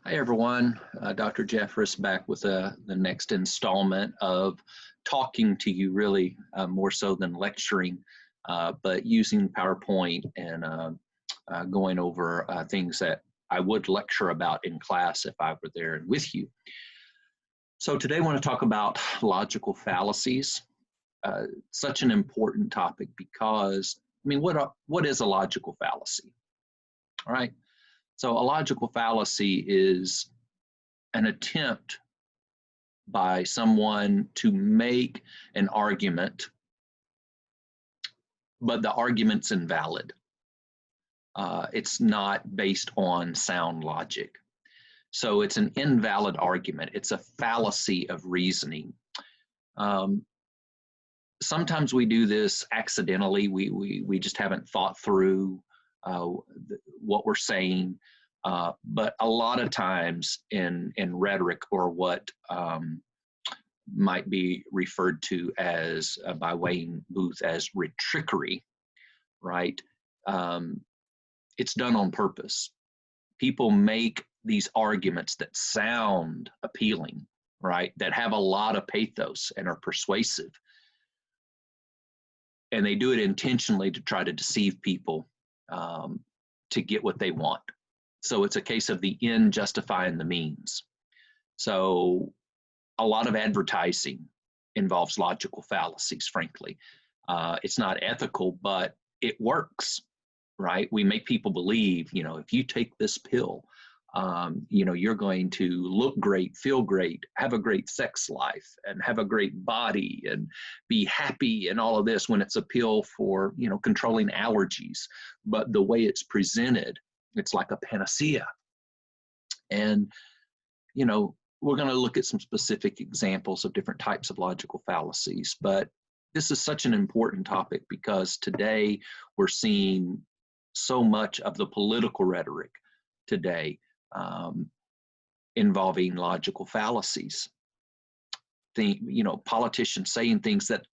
Hi everyone, Dr. Jeffress back with the next installment of talking to you really more so than lecturing, but using PowerPoint and going over things that I would lecture about in class if I were there and with you. So today I want to talk about logical fallacies. Such an important topic because, I mean, what is a logical fallacy? All right. So a logical fallacy is an attempt by someone to make an argument, but the argument's invalid. It's not based on sound logic. So it's an invalid argument. It's a fallacy of reasoning. Sometimes we do this accidentally. We just haven't thought through what we're saying. But a lot of times in rhetoric, or what might be referred to as by Wayne Booth as rhetorickery, right? It's done on purpose. People make these arguments that sound appealing, right? That have a lot of pathos and are persuasive. And they do it intentionally to try to deceive people to get what they want. So it's a case of the end justifying the means. So a lot of advertising involves logical fallacies, frankly. It's not ethical, but it works, right? We make people believe, if you take this pill, you're going to look great, feel great, have a great sex life, and have a great body, and be happy, and all of this, when it's a pill for, controlling allergies. But the way it's presented, it's like a panacea. And, we're going to look at some specific examples of different types of logical fallacies. But this is such an important topic because today we're seeing so much of the political rhetoric today involving logical fallacies. Politicians saying things that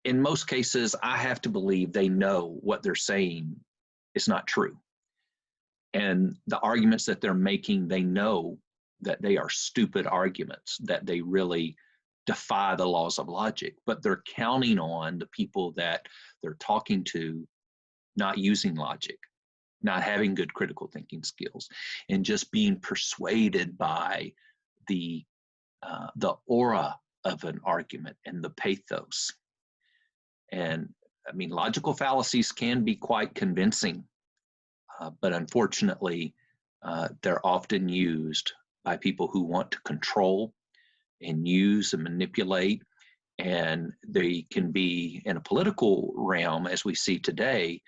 in most cases, I have to believe they know what they're saying is not true. And the arguments that they're making, they know that they are stupid arguments, that they really defy the laws of logic, but they're counting on the people that they're talking to not using logic, not having good critical thinking skills, and just being persuaded by the aura of an argument and the pathos. And I mean, logical fallacies can be quite convincing, but unfortunately, they're often used by people who want to control and use and manipulate. And they can be, in a political realm, as we see today,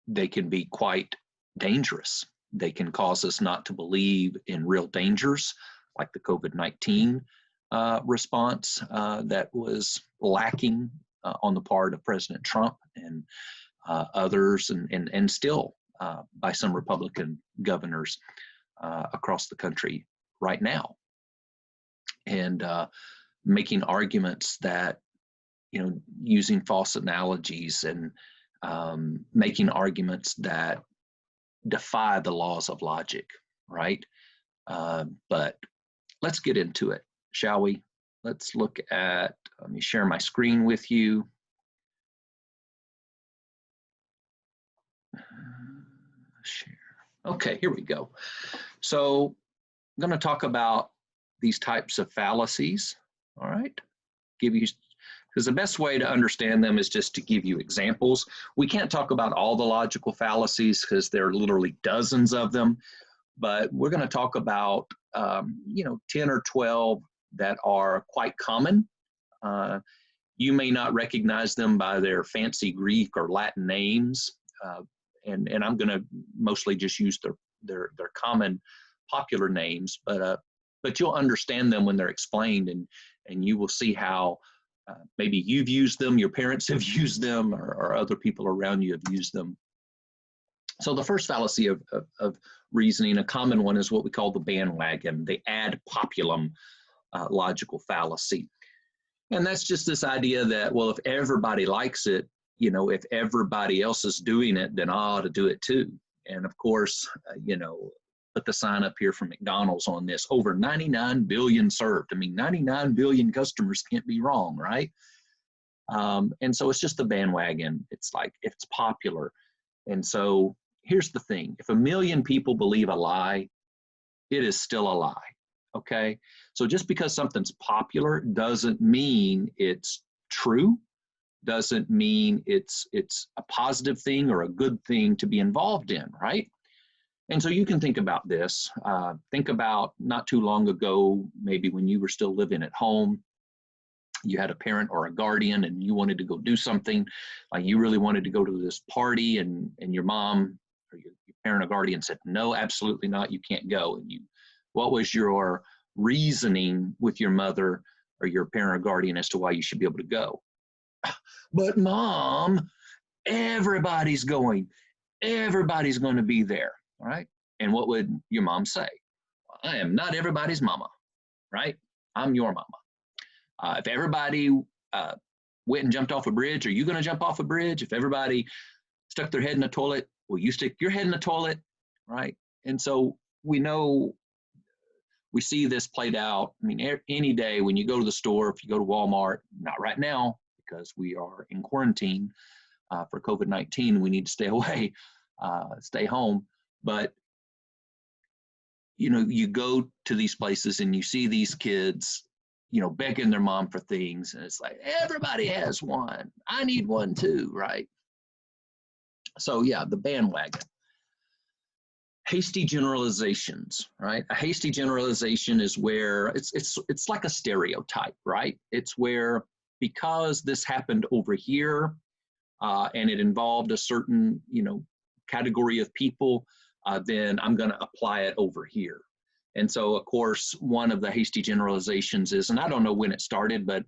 they can be quite dangerous. They can cause us not to believe in real dangers, like the COVID-19 response that was lacking on the part of President Trump and others, and still by some Republican governors across the country right now. And making arguments that, using false analogies and making arguments that defy the laws of logic, right? But let's get into it, shall we? Let's look at, let me share my screen with you. Share. Okay, here we go. So I'm going to talk about these types of fallacies, all right? Because the best way to understand them is just to give you examples. We can't talk about all the logical fallacies because there are literally dozens of them, but we're going to talk about, 10 or 12 that are quite common. You may not recognize them by their fancy Greek or Latin names, and I'm going to mostly just use their common popular names, but you'll understand them when they're explained, and you will see how maybe you've used them, your parents have used them, or other people around you have used them. So the first fallacy of reasoning, a common one, is what we call the bandwagon, the ad populum logical fallacy. And that's just this idea that, well, if everybody likes it, if everybody else is doing it, then I ought to do it too. And of course, put the sign up here from McDonald's on this, over 99 billion served. I mean, 99 billion customers can't be wrong, right? And so it's just the bandwagon. It's like, it's popular. And so here's the thing. If 1 million people believe a lie, it is still a lie, okay? So just because something's popular doesn't mean it's true, doesn't mean it's a positive thing or a good thing to be involved in, right? And so you can think about this. Think about not too long ago, maybe when you were still living at home, you had a parent or a guardian and you wanted to go do something, like you really wanted to go to this party, and your mom or your parent or guardian said, no, absolutely not, you can't go. And what was your reasoning with your mother or your parent or guardian as to why you should be able to go? But mom, everybody's going. Everybody's going to be there, all right? And what would your mom say? I am not everybody's mama, right? I'm your mama. If everybody went and jumped off a bridge, are you going to jump off a bridge? If everybody stuck their head in the toilet, will you stick your head in the toilet, right? And so we know, we see this played out. I mean, any day when you go to the store, if you go to Walmart, not right now because we are in quarantine for COVID-19, we need to stay away, stay home. But, you go to these places and you see these kids, begging their mom for things. And it's like, everybody has one. I need one too, right? So yeah, the bandwagon. Hasty generalizations, right? A hasty generalization is where it's like a stereotype, right? It's where, because this happened over here and it involved a certain, category of people, then I'm going to apply it over here. And so, of course, one of the hasty generalizations is, and I don't know when it started, but,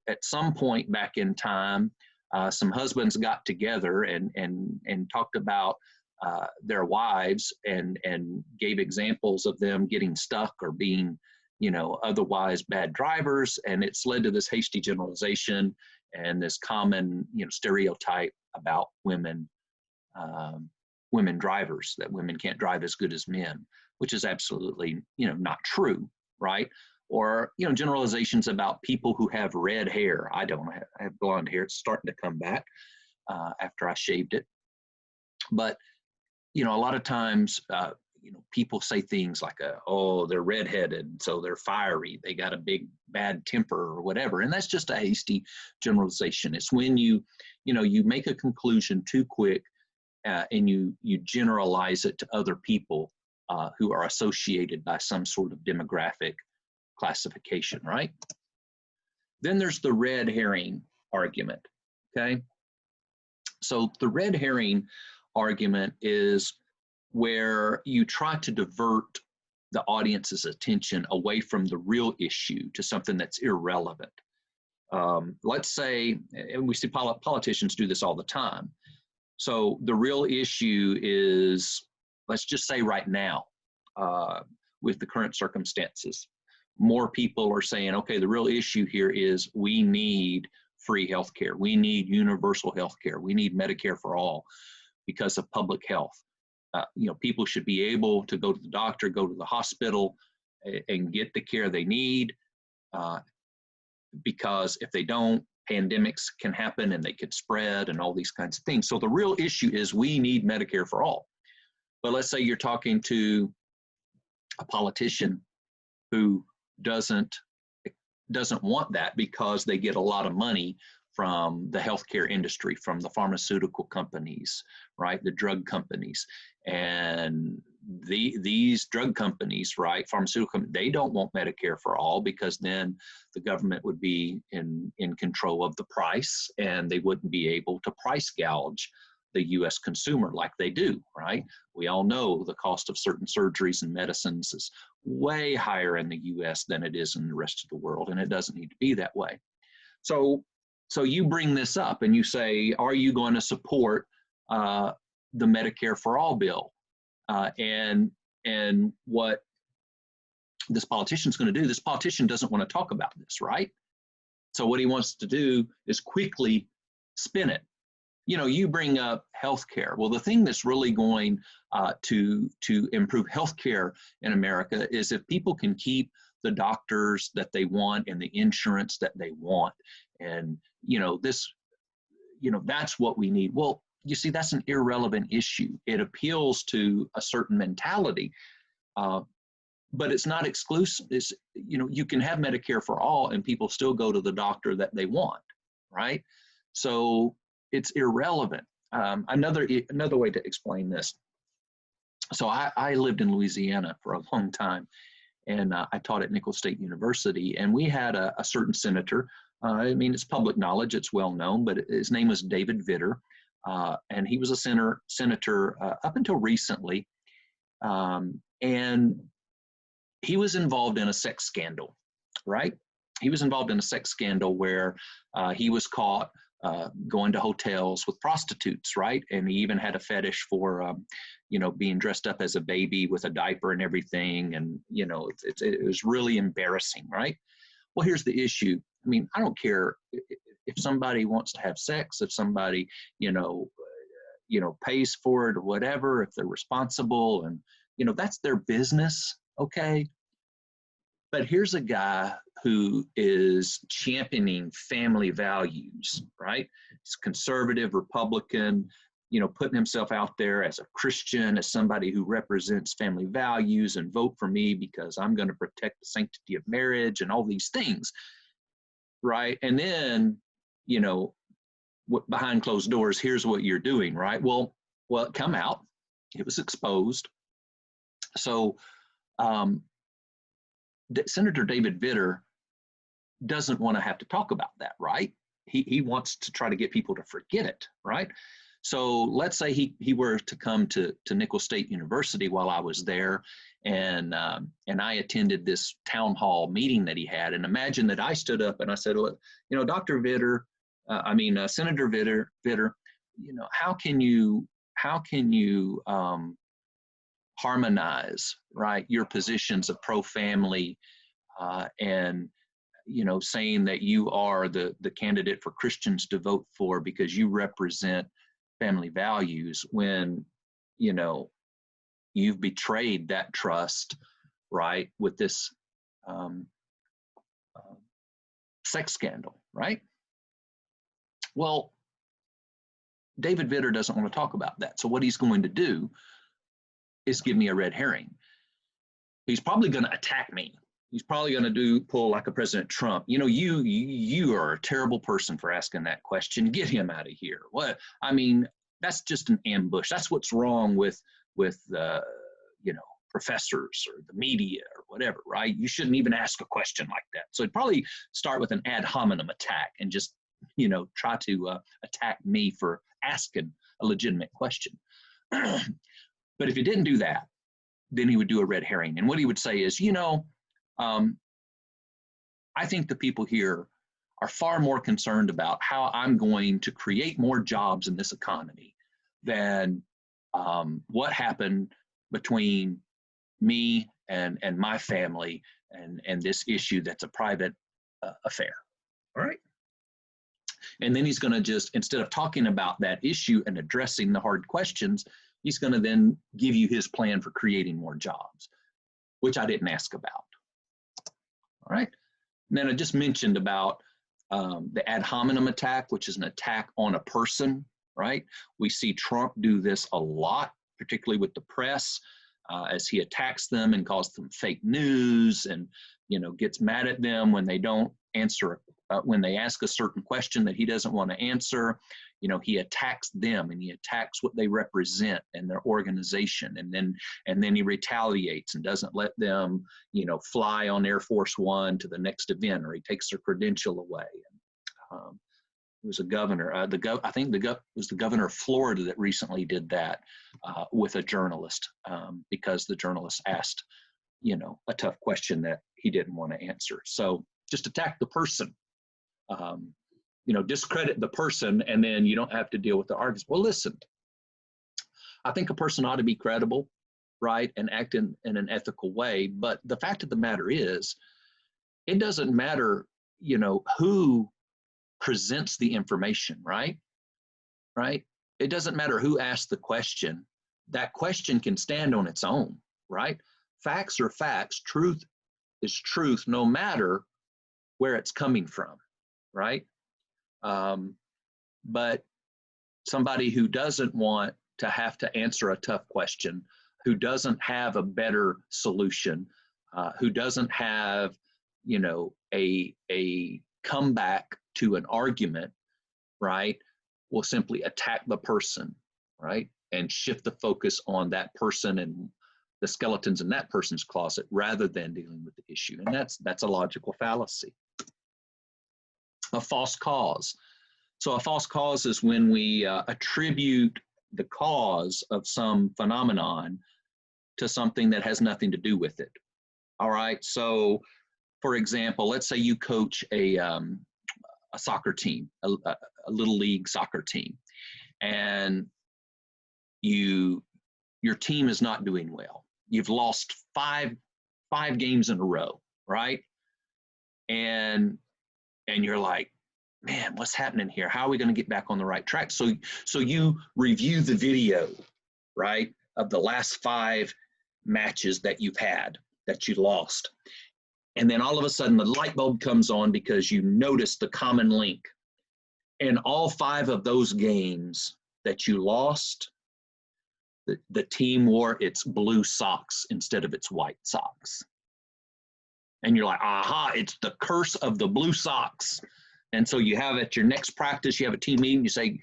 at some point back in time, some husbands got together and talked about their wives and gave examples of them getting stuck or being, otherwise bad drivers. And it's led to this hasty generalization and this common, stereotype about women drivers, that women can't drive as good as men, which is absolutely, not true, right? Or, generalizations about people who have red hair. I don't have, I have blonde hair. It's starting to come back after I shaved it. But, a lot of times, people say things like, oh, they're redheaded, so they're fiery, they got a big bad temper or whatever. And that's just a hasty generalization. It's when you make a conclusion too quick and you generalize it to other people who are associated by some sort of demographic classification, right? Then there's the red herring argument, okay? So the red herring argument is where you try to divert the audience's attention away from the real issue to something that's irrelevant. Let's say, and we see politicians do this all the time. So the real issue is, let's just say right now, with the current circumstances, more people are saying, okay, the real issue here is we need free healthcare. We need universal healthcare. We need Medicare for all because of public health. People should be able to go to the doctor, go to the hospital, and get the care they need, because if they don't, pandemics can happen and they could spread and all these kinds of things. So the real issue is we need Medicare for all. But let's say you're talking to a politician who doesn't want that because they get a lot of money from the healthcare industry, from the pharmaceutical companies, right? The drug companies. And these drug companies, right, pharmaceutical companies, they don't want Medicare for all because then the government would be in control of the price and they wouldn't be able to price gouge the U.S. consumer like they do, right? We all know the cost of certain surgeries and medicines is way higher in the U.S. than it is in the rest of the world, and it doesn't need to be that way. So you bring this up and you say, are you going to support the Medicare for all bill? And what this politician's going to do, this politician doesn't want to talk about this, right? So what he wants to do is quickly spin it you bring up healthcare. Well, the thing that's really going to improve healthcare in America is if people can keep the doctors that they want and the insurance that they want, and that's what we need. Well, you see, that's an irrelevant issue. It appeals to a certain mentality, but it's not exclusive. You can have Medicare for all, and people still go to the doctor that they want, right? So it's irrelevant. Another way to explain this. So I lived in Louisiana for a long time, and I taught at Nicholls State University, and we had a certain senator. It's public knowledge, it's well known, but his name was David Vitter, and he was a senator up until recently, and he was involved in a sex scandal, right? He was involved in a sex scandal where he was caught going to hotels with prostitutes, right? And he even had a fetish for, being dressed up as a baby with a diaper and everything. And, it was really embarrassing, right? Well, here's the issue. I don't care if somebody wants to have sex, if somebody, pays for it or whatever, if they're responsible, and, that's their business, okay? But here's a guy who is championing family values, right? He's conservative, Republican, putting himself out there as a Christian, as somebody who represents family values, and vote for me because I'm going to protect the sanctity of marriage and all these things, right? And then, behind closed doors, here's what you're doing, right? Well, it come out. It was exposed. So, Senator David Vitter doesn't want to have to talk about that, right? He wants to try to get people to forget it, right? So let's say he were to come to Nicholls State University while I was there, and I attended this town hall meeting that he had. And imagine that I stood up and I said, "Look, Dr. Vitter, Senator Vitter, how can you harmonize, right, your positions of pro-family and saying that you are the candidate for Christians to vote for because you represent family values when you've betrayed that trust, right, with this sex scandal, right?" Well, David Vitter doesn't want to talk about that. So what he's going to do is give me a red herring. He's probably going to attack me. He's probably going to pull like a President Trump. You are a terrible person for asking that question. Get him out of here. What? That's just an ambush. That's what's wrong with professors or the media or whatever, right? You shouldn't even ask a question like that. So he'd probably start with an ad hominem attack and just try to attack me for asking a legitimate question. But if he didn't do that, then he would do a red herring. And what he would say is, I think the people here are far more concerned about how I'm going to create more jobs in this economy than what happened between me and my family and this issue that's a private affair. All right. And then he's going to just, instead of talking about that issue and addressing the hard questions, he's going to then give you his plan for creating more jobs, which I didn't ask about. All right. And then I just mentioned about the ad hominem attack, which is an attack on a person, right? We see Trump do this a lot, particularly with the press, as he attacks them and calls them fake news and, gets mad at them when they don't answer, when they ask a certain question that he doesn't want to answer. He attacks them and he attacks what they represent and their organization, and then he retaliates and doesn't let them, fly on Air Force One to the next event, or he takes their credential away. It was a governor, I think it was the governor of Florida that recently did that with a journalist because the journalist asked, a tough question that he didn't want to answer. So just attack the person. Discredit the person, and then you don't have to deal with the arguments. Well, listen, I think a person ought to be credible, right, and act in an ethical way. But the fact of the matter is, it doesn't matter, who presents the information, right? right? It doesn't matter who asked the question. That question can stand on its own, right? Facts are facts. Truth is truth, no matter where it's coming from, right? But somebody who doesn't want to have to answer a tough question, who doesn't have a better solution, who doesn't have, you know, a comeback to an argument, right, will simply attack the person, right, and shift the focus on that person and the skeletons in that person's closet rather than dealing with the issue. And that's a logical fallacy. A false cause. So a false cause is when we attribute the cause of some phenomenon to something that has nothing to do with it. All right. So, for example, let's say you coach a soccer team, a little league soccer team, and your team is not doing well. You've lost five games in a row, right? And you're like, man, what's happening here? How are we going to get back on the right track? So you review the video, right, of the last 5 matches that you've had that you lost. And then all of a sudden the light bulb comes on because you notice the common link. In all 5 of those games that you lost, the team wore its blue socks instead of its white socks. And you're like, aha, it's the curse of the blue socks. And so you have at your next practice, you have a team meeting, you say,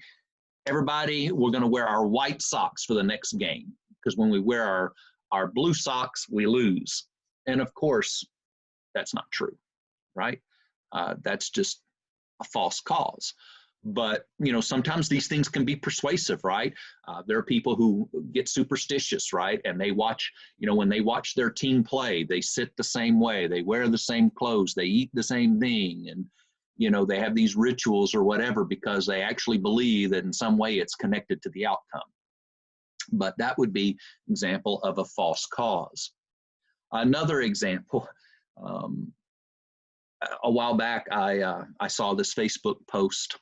everybody, we're going to wear our white socks for the next game. Because when we wear our blue socks, we lose. And of course, that's not true, right? That's just a false cause. But, you know, sometimes these things can be persuasive, right? There are people who get superstitious, right? And they watch, you know, when they watch their team play, they sit the same way, they wear the same clothes, they eat the same thing. And, you know, they have these rituals or whatever because they actually believe that in some way it's connected to the outcome. But that would be an example of a false cause. Another example, a while back, I saw this Facebook post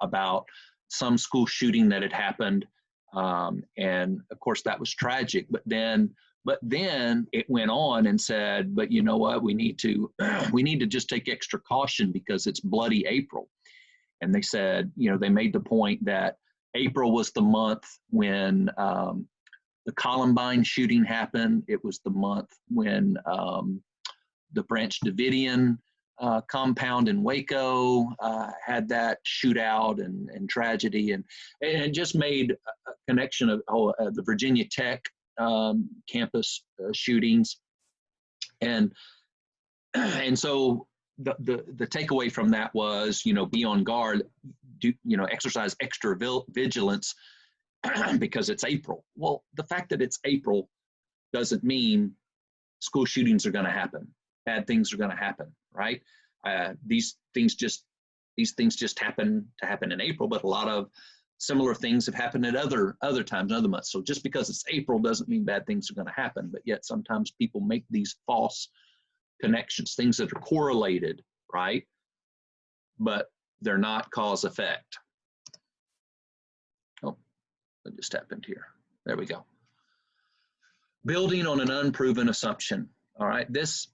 about some school shooting that had happened, and of course that was tragic. But then it went on and said, but you know what? We need to just take extra caution because it's Bloody April. And they said, you know, they made the point that April was the month when the Columbine shooting happened. It was the month when the Branch Davidian compound in Waco had that shootout and tragedy, and it just made a connection of the Virginia Tech campus shootings, and so the takeaway from that was, you know, be on guard, exercise extra vigilance because it's April. Well, the fact that it's April doesn't mean school shootings are going to happen. Bad things are going to happen, right? These things just happen to happen in April, but a lot of similar things have happened at other times, other months. So just because it's April doesn't mean bad things are going to happen. But yet sometimes people make these false connections, things that are correlated, right? But they're not cause effect. Oh, that just happened here. There we go. Building on an unproven assumption. All right, this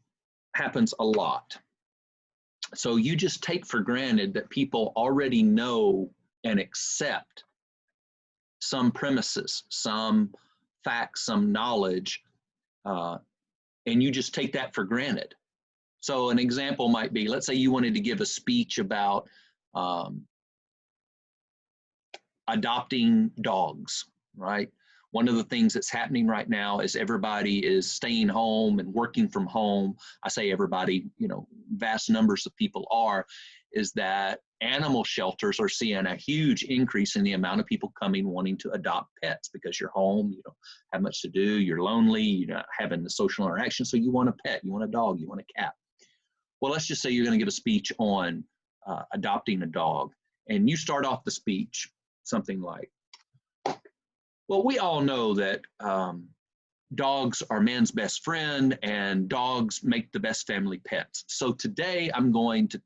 happens a lot. So you just take for granted that people already know and accept some premises, some facts, some knowledge, and you just take that for granted. So an example might be, let's say you wanted to give a speech about adopting dogs, right? One of the things that's happening right now is everybody is staying home and working from home. I say everybody, you know, vast numbers of people are, is that animal shelters are seeing a huge increase in the amount of people coming wanting to adopt pets because you're home, you don't have much to do, you're lonely, you're not having the social interaction, so you want a pet, you want a dog, you want a cat. Well, let's just say you're going to give a speech on adopting a dog, and you start off the speech something like, well, we all know that dogs are man's best friend and dogs make the best family pets. So today I'm going to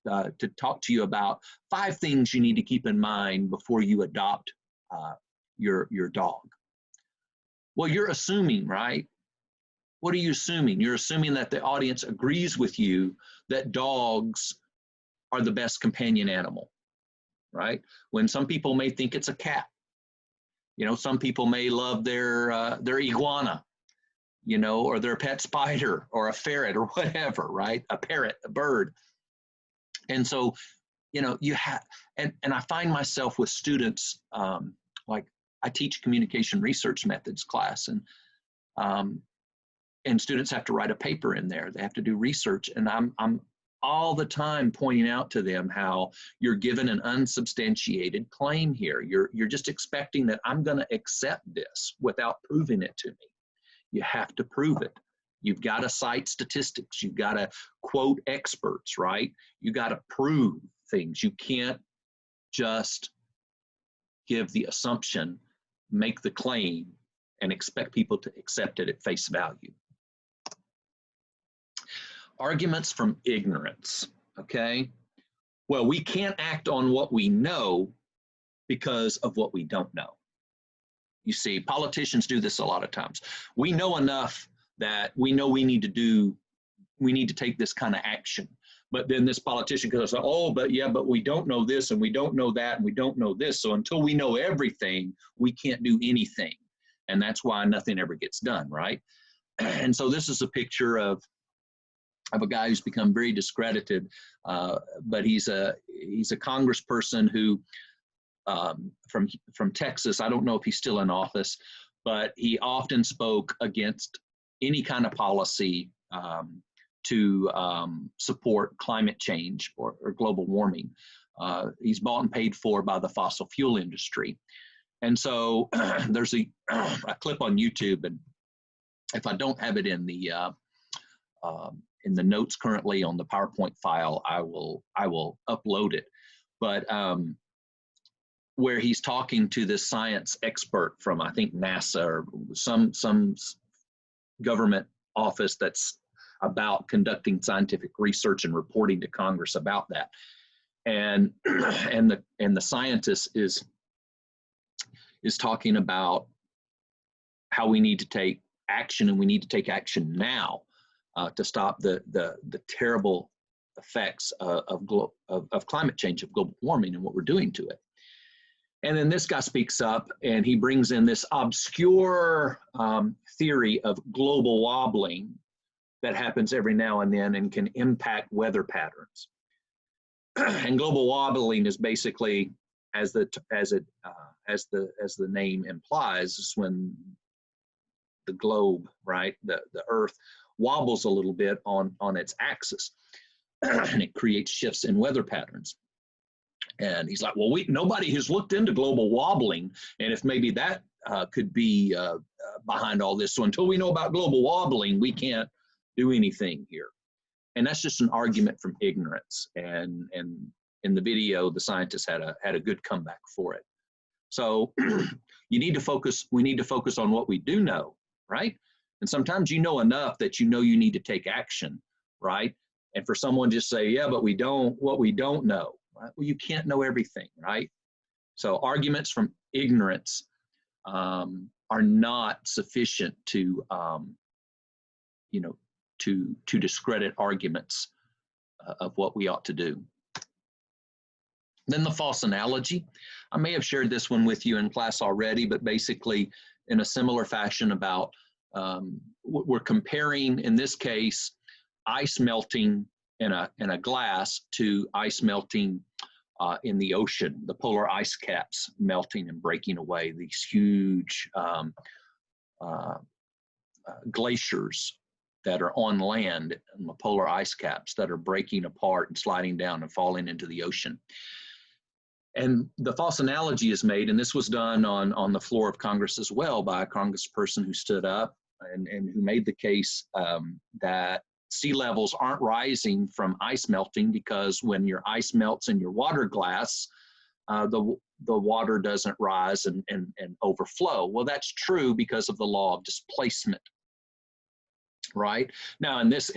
to talk to you about 5 things you need to keep in mind before you adopt your dog. Well, you're assuming, right? What are you assuming? You're assuming that the audience agrees with you that dogs are the best companion animal, right? When some people may think it's a cat. You know, some people may love their iguana, you know, or their pet spider or a ferret or whatever, right? A parrot, a bird. And so, you know, you have, and I find myself with students, like I teach communication research methods class, and students have to write a paper in there. They have to do research, and I'm all the time pointing out to them how you're given an unsubstantiated claim here. You're just expecting that I'm going to accept this without proving it to me. You have to prove it. You've got to cite statistics. You've got to quote experts, right? You got to prove things. You can't just give the assumption, make the claim, and expect people to accept it at face value. Arguments from ignorance, okay? Well, we can't act on what we know because of what we don't know. You see, politicians do this a lot of times. We know enough that we know we need to take this kind of action. But then this politician goes, oh, but yeah, but we don't know this and we don't know that and we don't know this. So until we know everything, we can't do anything. And that's why nothing ever gets done, right? And so this is a picture of a guy who's become very discredited, but he's a congressperson who from Texas. I don't know if he's still in office, but he often spoke against any kind of policy to support climate change or global warming. He's bought and paid for by the fossil fuel industry. And so there's a clip on YouTube, and if I don't have it in the notes currently on the PowerPoint file, I will upload it. But where he's talking to this science expert from, I think, NASA or some government office that's about conducting scientific research and reporting to Congress about that. And the scientist is talking about how we need to take action, and we need to take action now to stop the terrible effects of climate change, of global warming, and what we're doing to it. And then this guy speaks up, and he brings in this obscure theory of global wobbling that happens every now and then and can impact weather patterns. And global wobbling is basically, as the name implies, is when the globe, right, the Earth wobbles a little bit on its axis, and it creates shifts in weather patterns. And he's like, well, nobody has looked into global wobbling, and if maybe that could be behind all this. So until we know about global wobbling, we can't do anything here. And that's just an argument from ignorance. And in the video, the scientist had a good comeback for it. So we need to focus on what we do know, right? And sometimes you know enough that you know you need to take action, right? And for someone to just say, yeah, but we don't know, right? Well, you can't know everything, right? So arguments from ignorance are not sufficient to, to discredit arguments of what we ought to do. Then the false analogy. I may have shared this one with you in class already, but basically in a similar fashion about, we're comparing, in this case, ice melting in a glass to ice melting in the ocean, the polar ice caps melting and breaking away, these huge glaciers that are on land, and the polar ice caps that are breaking apart and sliding down and falling into the ocean. And the false analogy is made, and this was done on the floor of Congress as well by a congressperson who stood up and who made the case that sea levels aren't rising from ice melting, because when your ice melts in your water glass, the water doesn't rise and overflow. Well, that's true because of the law of displacement. right? Now, this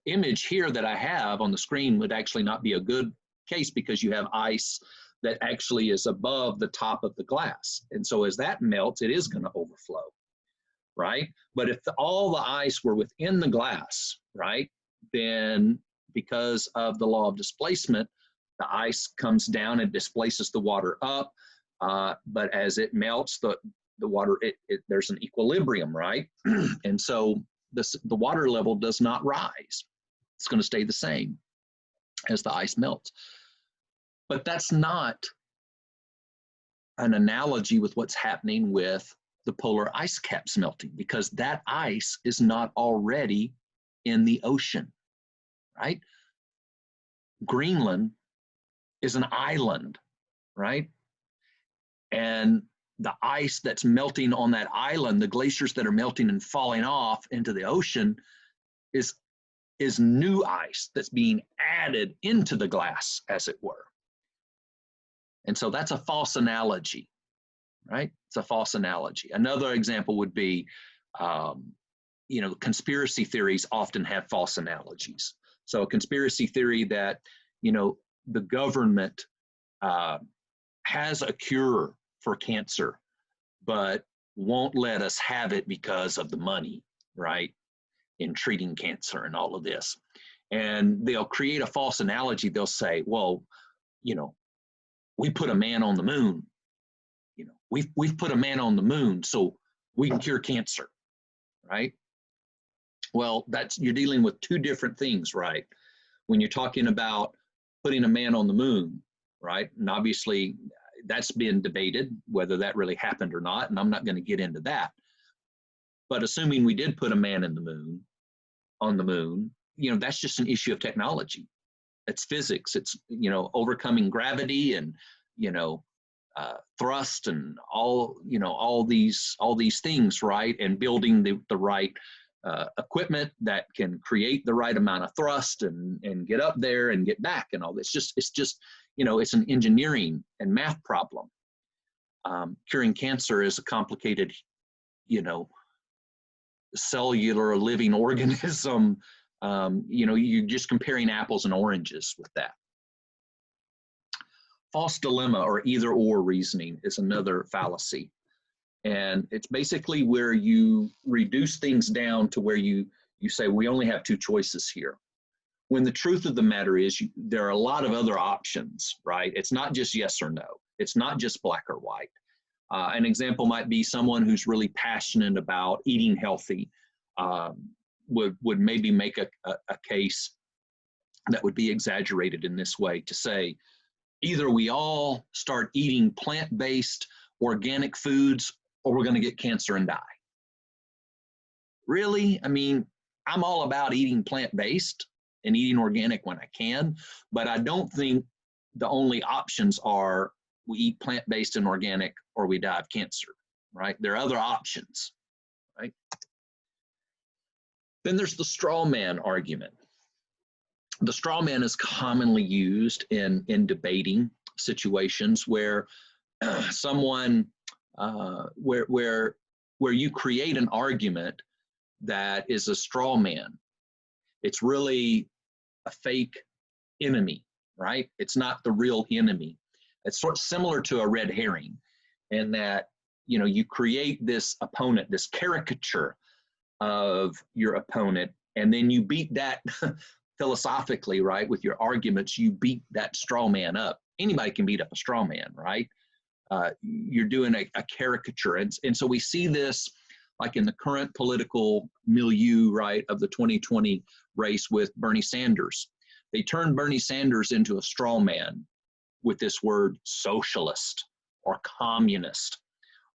image here that I have on the screen would actually not be a good case because you have ice that actually is above the top of the glass. And so as that melts, it is going to overflow, right? But if all the ice were within the glass, right, then because of the law of displacement, the ice comes down and displaces the water up. But as it melts, the water, there's an equilibrium, right? And so the water level does not rise. It's going to stay the same as the ice melts. But that's not an analogy with what's happening with the polar ice caps melting, because that ice is not already in the ocean, right? Greenland is an island, right? And the ice that's melting on that island, the glaciers that are melting and falling off into the ocean is new ice that's being added into the glass, as it were. And so that's a false analogy, right? It's a false analogy. Another example would be, conspiracy theories often have false analogies. So a conspiracy theory that, the government has a cure for cancer, but won't let us have it because of the money, right, in treating cancer and all of this. And they'll create a false analogy. They'll say, well, we put a man on the moon. We've put a man on the moon so we can cure cancer, right? Well, you're dealing with two different things, right? When you're talking about putting a man on the moon, right? And obviously that's been debated whether that really happened or not, and I'm not going to get into that. But assuming we did put a man on the moon, that's just an issue of technology. It's physics. It's, overcoming gravity and, thrust and all these things, right? And building the right equipment that can create the right amount of thrust and get up there and get back and all this. It's just it's an engineering and math problem. Curing cancer is a complicated, cellular living organism. You're just comparing apples and oranges with that. False dilemma or either or reasoning is another fallacy. And it's basically where you reduce things down to where you say, we only have two choices here. When the truth of the matter is there are a lot of other options, right? It's not just yes or no. It's not just black or white. An example might be someone who's really passionate about eating healthy would maybe make a case that would be exaggerated in this way to say, either we all start eating plant-based organic foods or we're going to get cancer and die. Really? I mean, I'm all about eating plant-based and eating organic when I can, but I don't think the only options are we eat plant-based and organic or we die of cancer, right? There are other options, right? Then there's the straw man argument. The straw man is commonly used in debating situations where someone, where you create an argument that is a straw man. It's really a fake enemy, right? It's not the real enemy. It's sort of similar to a red herring in that, you create this opponent, this caricature of your opponent, and then you beat that philosophically, right? With your arguments, you beat that straw man up. Anybody can beat up a straw man, right? You're doing a caricature. And so we see this like in the current political milieu, right, of the 2020 race with Bernie Sanders. They turned Bernie Sanders into a straw man with this word socialist or communist.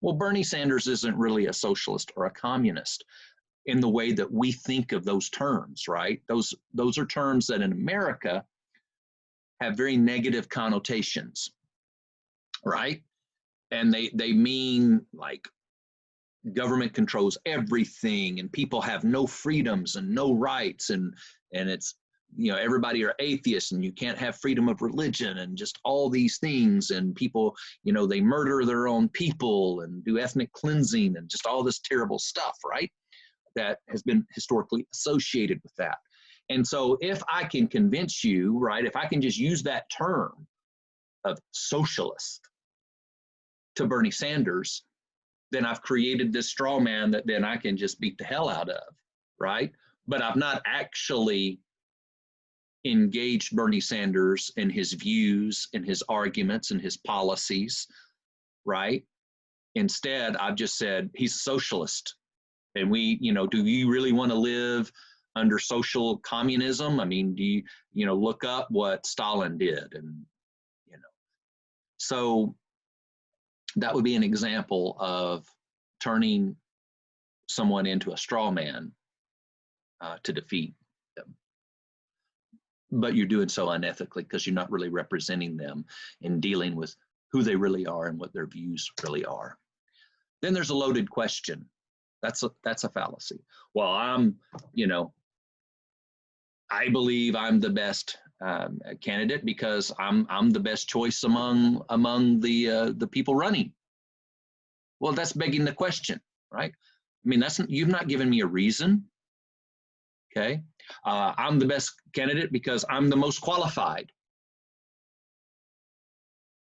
Well, Bernie Sanders isn't really a socialist or a communist in the way that we think of those terms, right? Those are terms that in America have very negative connotations, right? And they mean like government controls everything and people have no freedoms and no rights and it's, everybody are atheists and you can't have freedom of religion and just all these things, and people, they murder their own people and do ethnic cleansing and just all this terrible stuff, right? that has been historically associated with that. And so if I can convince you, right, if I can just use that term of socialist to Bernie Sanders, then I've created this straw man that then I can just beat the hell out of, right? But I've not actually engaged Bernie Sanders in his views, in his arguments, and his policies, right? Instead, I've just said he's a socialist. And we, do you really want to live under social communism? I mean, do you, look up what Stalin did? And, so that would be an example of turning someone into a straw man to defeat them. But you're doing so unethically because you're not really representing them in dealing with who they really are and what their views really are. Then there's a loaded question. That's a fallacy. Well, I believe I'm the best candidate because I'm the best choice among the people running. Well, that's begging the question, right? I mean, you've not given me a reason. Okay, I'm the best candidate because I'm the most qualified.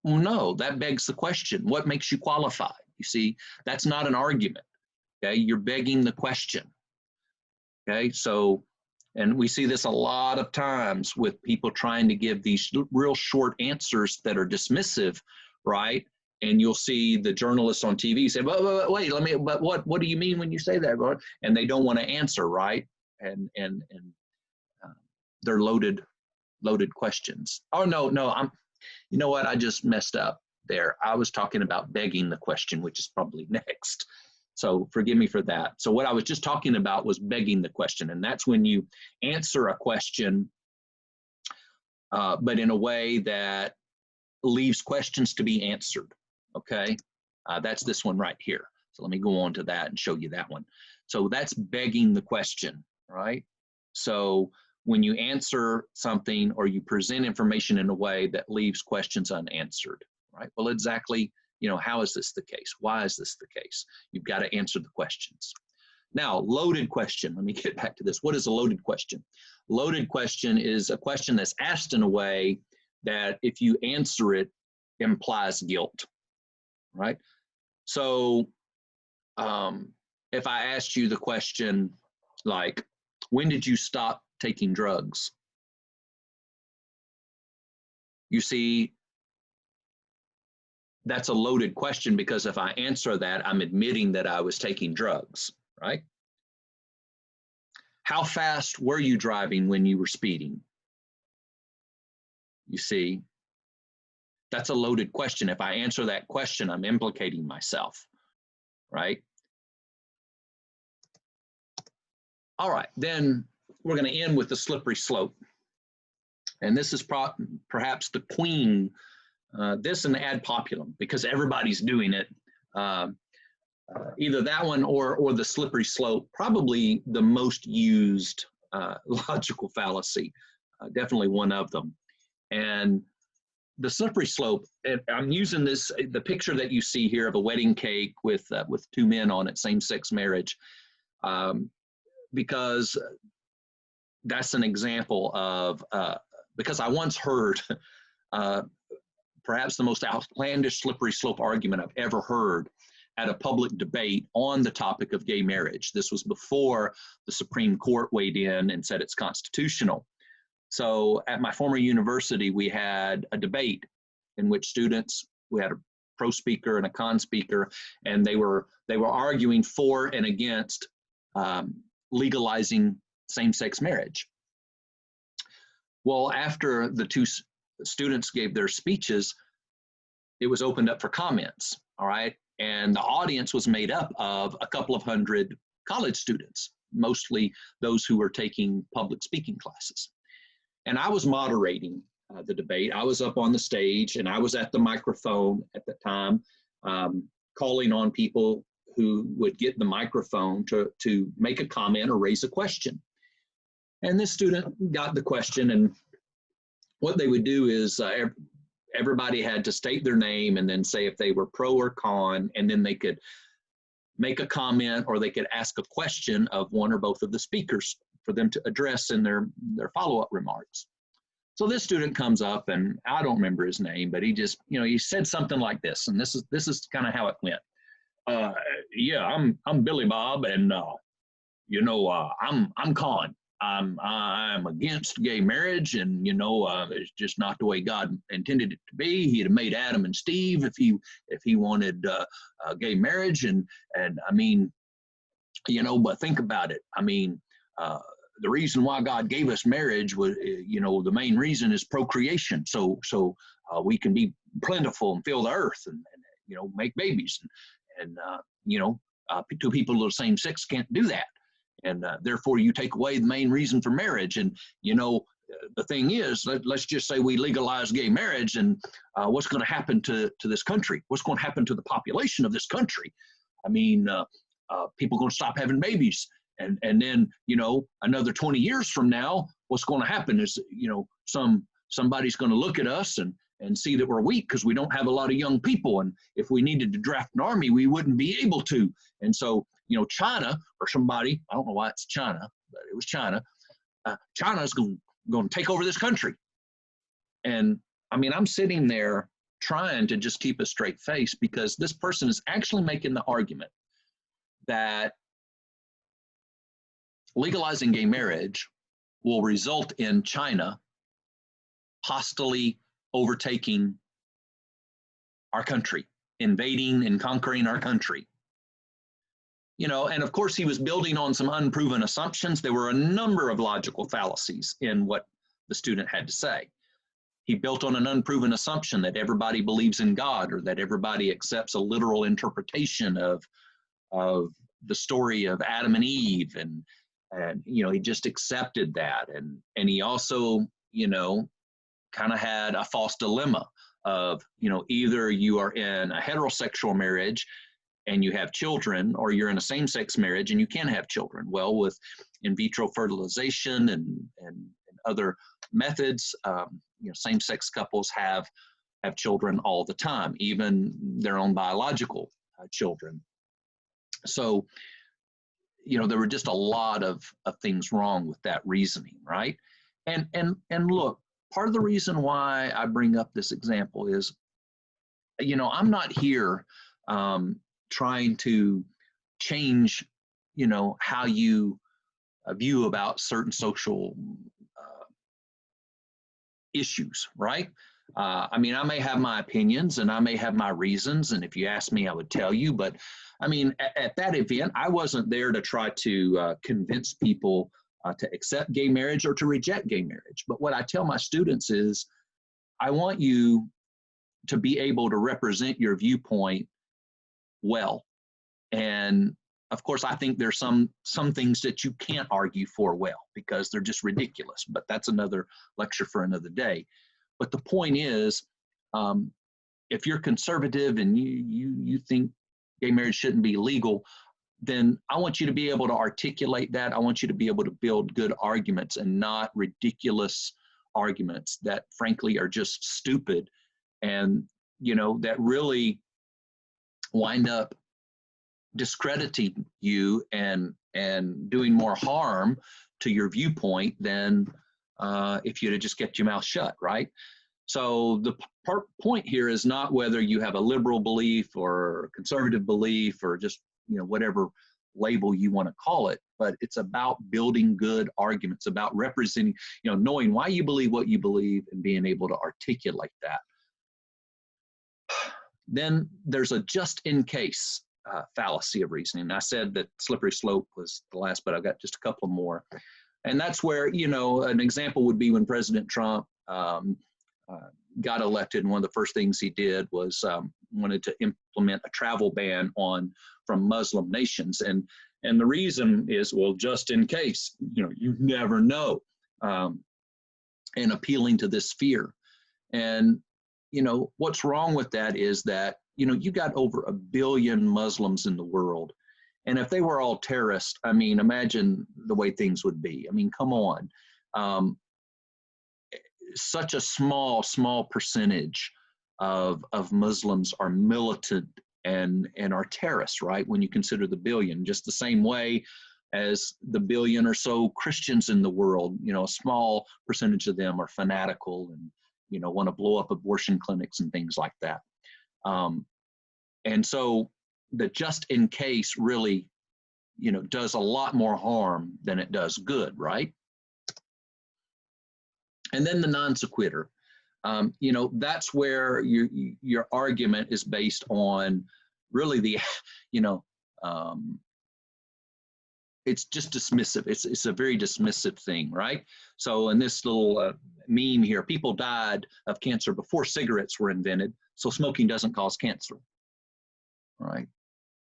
Well, no, that begs the question. What makes you qualified? You see, that's not an argument. Okay, you're begging the question. Okay, so, and we see this a lot of times with people trying to give these real short answers that are dismissive, right? And you'll see the journalists on TV say, wait, but what do you mean when you say that? And they don't want to answer, right? And they're loaded questions. Oh, no, you know what? I just messed up there. I was talking about begging the question, which is probably next. So forgive me for that. So what I was just talking about was begging the question. And that's when you answer a question, but in a way that leaves questions to be answered. Okay. That's this one right here. So let me go on to that and show you that one. So that's begging the question, right? So when you answer something or you present information in a way that leaves questions unanswered, right? Well, exactly, how is this the case? Why is this the case? You've got to answer the questions. Now, loaded question. Let me get back to this. What is a loaded question? Loaded question is a question that's asked in a way that if you answer it, implies guilt, right? So if I asked you the question like, when did you stop taking drugs? You see, that's a loaded question because if I answer that, I'm admitting that I was taking drugs, right? How fast were you driving when you were speeding? You see, that's a loaded question. If I answer that question, I'm implicating myself, right? All right, then we're going to end with the slippery slope. And this is perhaps the queen, this and ad populum, because everybody's doing it. Either that one or the slippery slope, probably the most used logical fallacy, definitely one of them. And the slippery slope, I'm using the picture that you see here of a wedding cake with two men on it, same-sex marriage, because that's an example of, because I once heard perhaps the most outlandish slippery slope argument I've ever heard at a public debate on the topic of gay marriage. This was before the Supreme Court weighed in and said it's constitutional. So at my former university, we had a debate in which we had a pro speaker and a con speaker, and they were arguing for and against legalizing same-sex marriage. Well, after the two students gave their speeches, it was opened up for comments, all right? And the audience was made up of a couple of hundred college students, mostly those who were taking public speaking classes. And I was moderating the debate. I was up on the stage and I was at the microphone at the time, calling on people who would get the microphone to make a comment or raise a question. And this student got the question, and what they would do is everybody had to state their name and then say if they were pro or con, and then they could make a comment, or they could ask a question of one or both of the speakers for them to address in their follow-up remarks. So this student comes up, and I don't remember his name, but he just, he said something like this, and this is kind of how it went. Yeah, I'm Billy Bob, and I'm Con. I'm against gay marriage, and it's just not the way God intended it to be. He'd have made Adam and Steve if he wanted gay marriage, and I mean, but think about it. I mean, the reason why God gave us marriage was, the main reason is procreation, so we can be plentiful and fill the earth, and make babies, and two people of the same sex can't do that. And therefore, you take away the main reason for marriage. And, the thing is, let's just say we legalize gay marriage, and what's going to happen to this country? What's going to happen to the population of this country? I mean, people are going to stop having babies. And then, another 20 years from now, what's going to happen is, somebody's going to look at us and see that we're weak because we don't have a lot of young people. And if we needed to draft an army, we wouldn't be able to. And so, China or somebody, I don't know why it's China, but it was China. China's going to take over this country. And I mean, I'm sitting there trying to just keep a straight face, because this person is actually making the argument that legalizing gay marriage will result in China hostily overtaking our country, invading and conquering our country. And of course, he was building on some unproven assumptions. There were a number of logical fallacies in what the student had to say. He built on an unproven assumption that everybody believes in God, or that everybody accepts a literal interpretation of the story of Adam and Eve, and he just accepted that. And he also, kind of had a false dilemma of, either you are in a heterosexual marriage and you have children, or you're in a same-sex marriage and you can't have children. Well, with in vitro fertilization and other methods, same-sex couples have children all the time, even their own biological children. So, there were just a lot of things wrong with that reasoning, right? And look, part of the reason why I bring up this example is, I'm not here trying to change, how you view about certain social issues, right? I mean, I may have my opinions and I may have my reasons, and if you ask me, I would tell you. But I mean, at that event, I wasn't there to try to convince people to accept gay marriage or to reject gay marriage. But what I tell my students is, I want you to be able to represent your viewpoint well. And of course, I think there's some things that you can't argue for well, because they're just ridiculous. But that's another lecture for another day. But the point is, if you're conservative and you think gay marriage shouldn't be legal, then I want you to be able to articulate that. I want you to be able to build good arguments and not ridiculous arguments that frankly are just stupid, and that really wind up discrediting you and doing more harm to your viewpoint than if you'd have just kept your mouth shut, right? So the point here is not whether you have a liberal belief or conservative belief or just whatever label you want to call it, but it's about building good arguments, about representing, knowing why you believe what you believe and being able to articulate that. Then there's a just in case fallacy of reasoning. I said that slippery slope was the last, but I've got just a couple more. And that's where, an example would be when President Trump got elected, and one of the first things he did was wanted to implement a travel ban from Muslim nations. And the reason is, well, just in case, you never know, and appealing to this fear. And, what's wrong with that is that, you got over 1 billion Muslims in the world. And if they were all terrorists, I mean, imagine the way things would be. I mean, come on. Such a small percentage of Muslims are militant and are terrorists, right? When you consider the billion, just the same way as the billion or so Christians in the world, you know, a small percentage of them are fanatical and, you know, want to blow up abortion clinics and things like that. And so the just in case really, you know, does a lot more harm than it does good, right? And then the non sequitur. You know, that's where your argument is based on really the, you know, it's just dismissive. It's a very dismissive thing, right? So in this little meme here, people died of cancer before cigarettes were invented, so smoking doesn't cause cancer, right?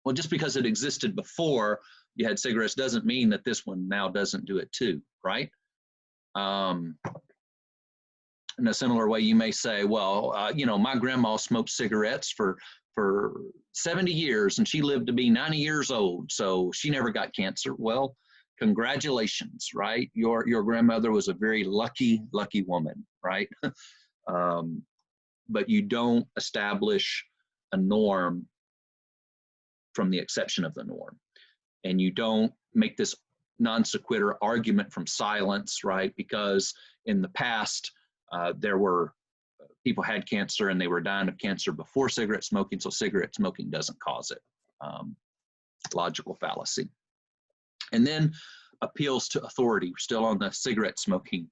Well, just because it existed before you had cigarettes doesn't mean that this one now doesn't do it too, right? In a similar way, you may say, well, you know, my grandma smoked cigarettes for 70 years and she lived to be 90 years old, so she never got cancer. Well, congratulations, right? Your grandmother was a very lucky woman, right? But you don't establish a norm from the exception of the norm. And you don't make this non sequitur argument from silence, right? Because in the past, there were people had cancer and they were dying of cancer before cigarette smoking, so cigarette smoking doesn't cause it. Logical fallacy. And then appeals to authority. We're still on the cigarette smoking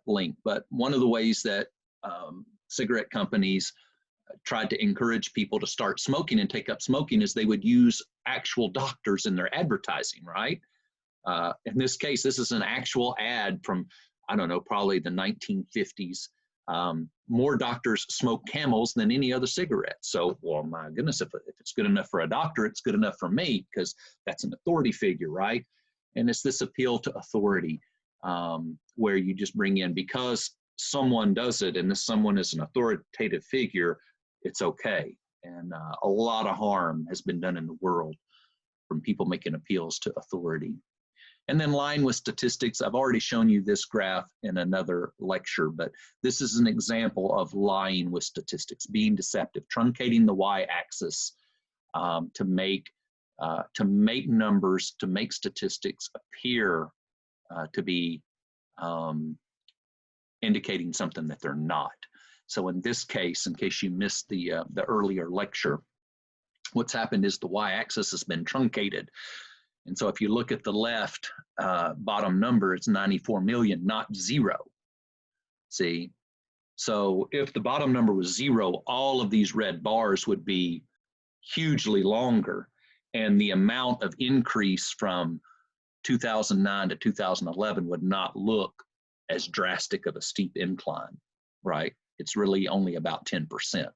link, but one of the ways that cigarette companies tried to encourage people to start smoking and take up smoking is they would use actual doctors in their advertising, right? In this case, this is an actual ad from, I don't know, probably the 1950s. More doctors smoke Camels than any other cigarette. So, well, my goodness, if it's good enough for a doctor, it's good enough for me, because that's an authority figure, right? And it's this appeal to authority where you just bring in, because someone does it and this someone is an authoritative figure, it's okay. And a lot of harm has been done in the world from people making appeals to authority. And then lying with statistics. I've already shown you this graph in another lecture, but this is an example of lying with statistics, being deceptive, truncating the y-axis to make numbers, to make statistics appear to be indicating something that they're not. So in this case, in case you missed the earlier lecture, what's happened is the y-axis has been truncated. And so if you look at the left bottom number, it's 94 million, not 0. See? So if the bottom number was 0, all of these red bars would be hugely longer. And the amount of increase from 2009 to 2011 would not look as drastic of a steep incline, right? It's really only about 10%.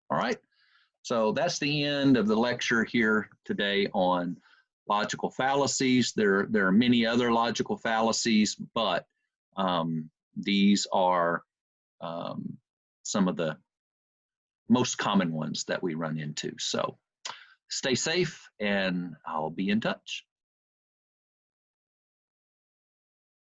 All right? So that's the end of the lecture here today on logical fallacies. There are many other logical fallacies, but these are some of the most common ones that we run into. So stay safe, and I'll be in touch.